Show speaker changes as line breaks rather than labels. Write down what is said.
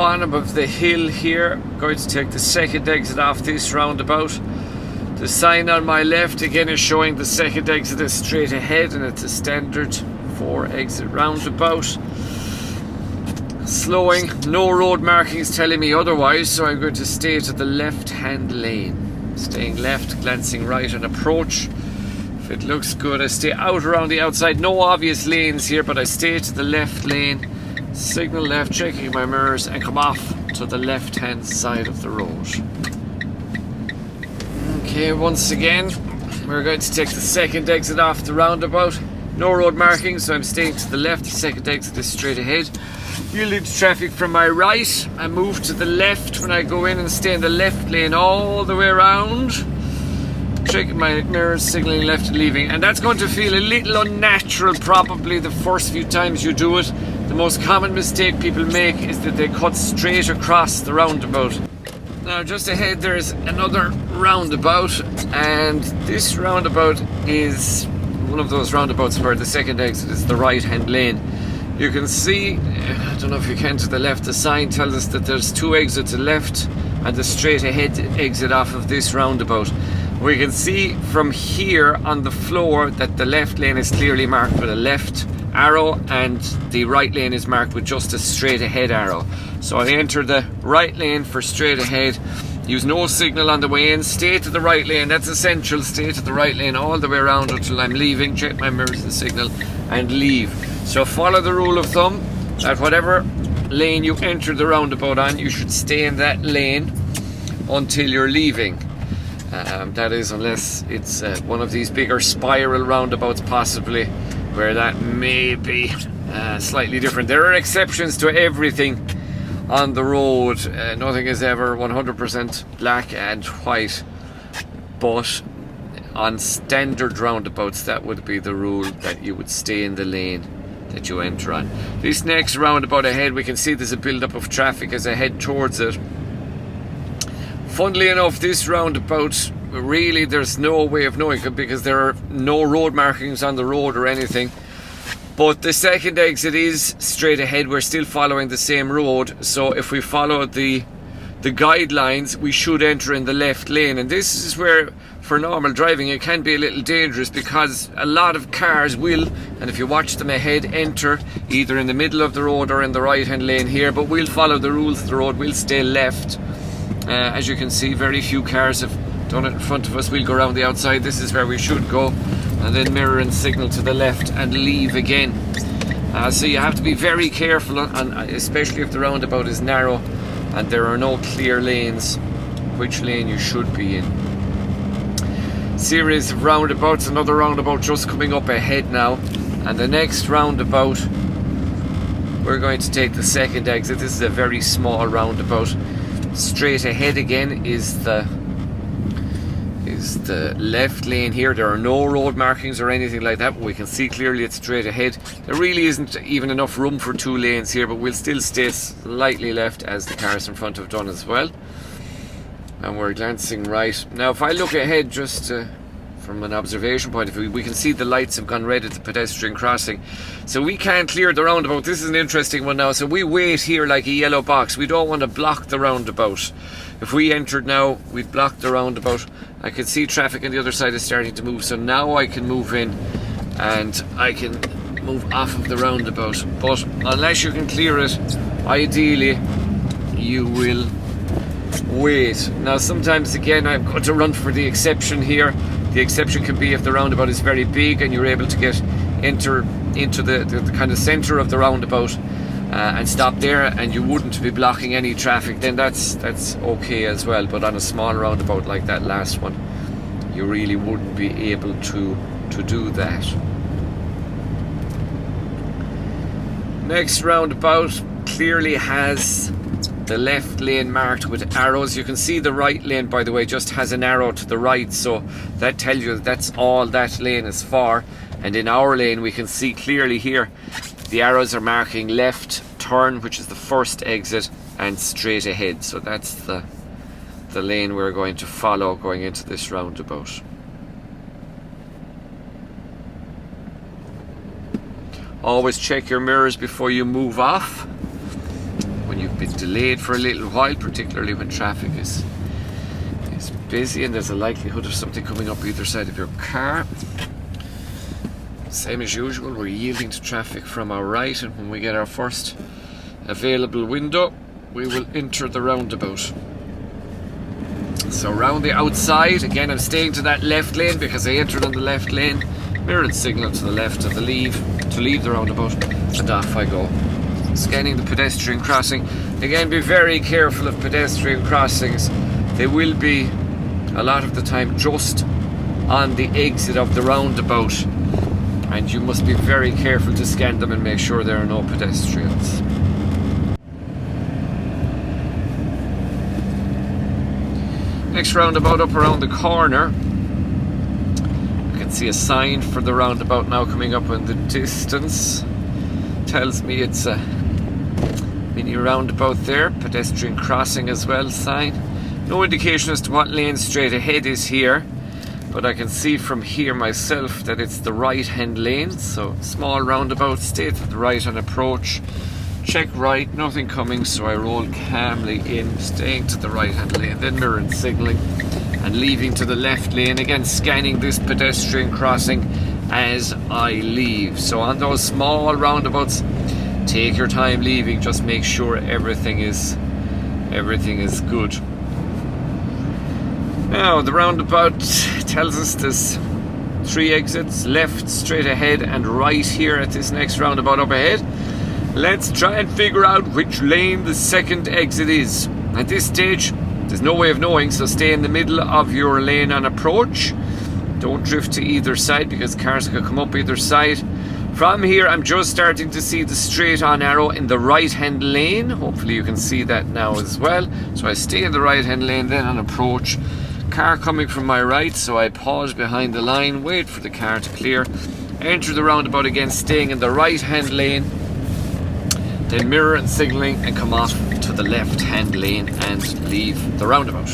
bottom of the hill here. I'm going to take the second exit off this roundabout. The sign on my left again is showing the second exit is straight ahead, and it's a standard 4 exit roundabout. Slowing, no road markings telling me otherwise, so I'm going to stay to the left hand lane. Staying left, glancing right and approach. If it looks good, I stay out around the outside. No obvious lanes here, but I stay to the left lane, signal left, checking my mirrors, and come off to the left hand side of the road. Okay, once again, we're going to take the second exit off the roundabout. No road markings, so I'm staying to the left. The second exit is straight ahead. Yielding to traffic from my right. I move to the left when I go in and stay in the left lane all the way around. Checking my mirrors, signalling left and leaving. And that's going to feel a little unnatural probably the first few times you do it. The most common mistake people make is that they cut straight across the roundabout. Now just ahead there's another roundabout, and this roundabout is one of those roundabouts where the second exit is the right hand lane. You can see, I don't know if you can to the left, the sign tells us that there's 2 exits to the left and the straight ahead exit off of this roundabout. We can see from here on the floor that the left lane is clearly marked with a left arrow and the right lane is marked with just a straight ahead arrow. So I enter the right lane for straight ahead, use no signal on the way in, stay to the right lane, that's essential, stay to the right lane all the way around until I'm leaving, check my mirrors and signal and leave. So follow the rule of thumb that whatever lane you enter the roundabout on, you should stay in that lane until you're leaving. That is, unless it's one of these bigger spiral roundabouts possibly, where that may be slightly different. There are exceptions to everything on the road. Nothing is ever 100% black and white, but on standard roundabouts that would be the rule, that you would stay in the lane that you enter on. This next roundabout ahead, we can see there's a build-up of traffic as I head towards it. Funnily enough, this roundabout, really there's no way of knowing it because there are no road markings on the road or anything. But the second exit is straight ahead. We're still following the same road, so if we follow the guidelines, we should enter in the left lane. And this is where, for normal driving, it can be a little dangerous because a lot of cars will, and if you watch them ahead, enter either in the middle of the road or in the right hand lane here, but we'll follow the rules of the road, we'll stay left. As you can see, very few cars have done it in front of us. We'll go around the outside, this is where we should go, and then mirror and signal to the left and leave again. So you have to be very careful, especially if the roundabout is narrow and there are no clear lanes, which lane you should be in. Series of roundabouts, another roundabout just coming up ahead now, and the next roundabout we're going to take the second exit. This is a very small roundabout. Straight ahead again is the left lane here. There are no road markings or anything like that, but we can see clearly it's straight ahead. There really isn't even enough room for 2 lanes here, but we'll still stay slightly left as the cars in front have done as well. And we're glancing right. Now if I look ahead just from an observation point of view, we can see the lights have gone red at the pedestrian crossing. So we can't clear the roundabout. This is an interesting one now. So we wait here like a yellow box. We don't want to block the roundabout. If we entered now, we'd block the roundabout. I can see traffic on the other side is starting to move. So now I can move in and I can move off of the roundabout. But unless you can clear it, ideally you will wait. Now sometimes again I'm going to run for the exception here. The exception can be if the roundabout is very big and you're able to enter into the kind of center of the roundabout and stop there, and you wouldn't be blocking any traffic, then that's okay as well. But on a small roundabout like that last one, you really wouldn't be able to do that. Next roundabout clearly has the left lane marked with arrows. You can see the right lane, by the way, just has an arrow to the right, so that tells you that that's all that lane is for. And in our lane we can see clearly here the arrows are marking left turn, which is the first exit, and straight ahead. So that's the lane we're going to follow going into this roundabout. Always check your mirrors before you move off. When you been delayed for a little while, particularly when traffic is busy and there's a likelihood of something coming up either side of your car. Same as usual, we're yielding to traffic from our right, and when we get our first available window, we will enter the roundabout. So round the outside, again I'm staying to that left lane because I entered on the left lane, mirrored signal to the left of the to leave the roundabout, and off I go. Scanning the pedestrian crossing. Again, be very careful of pedestrian crossings. They will be a lot of the time just on the exit of the roundabout, and you must be very careful to scan them and make sure there are no pedestrians. Next roundabout up around the corner. I can see a sign for the roundabout now coming up in the distance. Tells me it's a mini roundabout there. Pedestrian crossing as well sign. No indication as to what lane straight ahead is here, but I can see from here myself that it's the right hand lane. So small roundabout, stay to the right on approach. Check right, nothing coming, so I roll calmly in, staying to the right hand lane, then mirroring signalling and leaving to the left lane, again scanning this pedestrian crossing as I leave. So on those small roundabouts, take your time leaving, just make sure everything is good. Now the roundabout tells us there's 3 exits, left, straight ahead and right here at this next roundabout up ahead. Let's try and figure out which lane the second exit is. At this stage, there's no way of knowing, so stay in the middle of your lane on approach. Don't drift to either side because cars could come up either side. From here, I'm just starting to see the straight on arrow in the right hand lane. Hopefully you can see that now as well. So I stay in the right hand lane, then on approach. Car coming from my right, so I pause behind the line, wait for the car to clear. Enter the roundabout again, staying in the right hand lane. Then mirror and signalling and come off to the left hand lane and leave the roundabout.